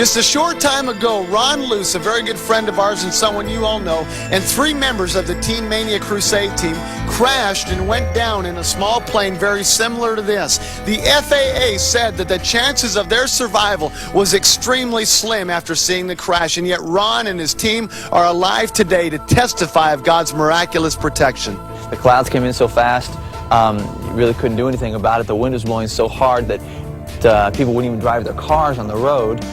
Just a short time ago, Ron Luce, a very good friend of ours and someone you all know, and 3 members of the Teen Mania Crusade team crashed and went down in a small plane very similar to this. The FAA said that the chances of their survival was extremely slim after seeing the crash, and yet Ron and his team are alive today to testify of God's miraculous protection. The clouds came in so fast, you really couldn't do anything about it. The wind was blowing so hard that people wouldn't even drive their cars on the road.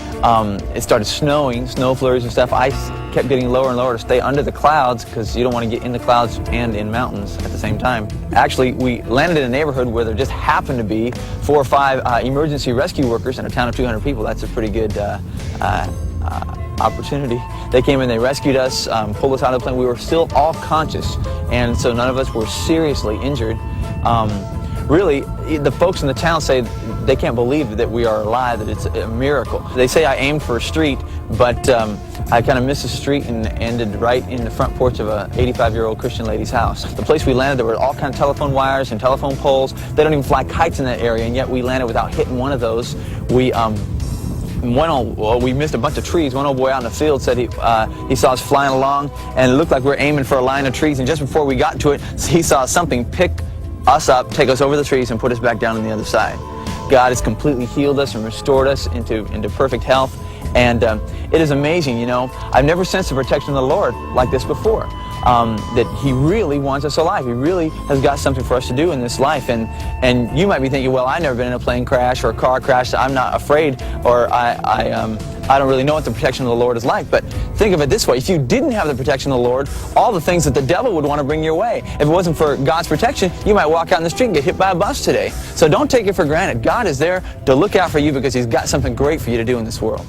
It started snowing, snow flurries and stuff. Ice kept getting lower and lower to stay under the clouds because you don't want to get in the clouds and in mountains at the same time. Actually, we landed in a neighborhood where there just happened to be 4 or 5 emergency rescue workers in a town of 200 people. That's a pretty good opportunity. They came in, they rescued us, pulled us out of the plane. We were still all conscious, and so none of us were seriously injured. Really, the folks in the town say they can't believe that we are alive, that it's a miracle. They say I aimed for a street, but I kind of missed the street and ended right in the front porch of a 85-year-old Christian lady's house. The place we landed, there were all kinds of telephone wires and telephone poles. They don't even fly kites in that area, and yet we landed without hitting one of those. We missed a bunch of trees. One old boy out in the field said he saw us flying along, and it looked like we were aiming for a line of trees, and just before we got to it, he saw something pick us up, take us over the trees, and put us back down on the other side. God has completely healed us and restored us into perfect health, and it is amazing, you know. I've never sensed the protection of the Lord like this before, that He really wants us alive. He really has got something for us to do in this life, and you might be thinking, well, I've never been in a plane crash or a car crash, I'm not afraid, or I don't really know what the protection of the Lord is like. But think of it this way: if you didn't have the protection of the Lord, all the things that the devil would want to bring your way, if it wasn't for God's protection, you might walk out in the street and get hit by a bus today. So don't take it for granted. God is there to look out for you because He's got something great for you to do in this world.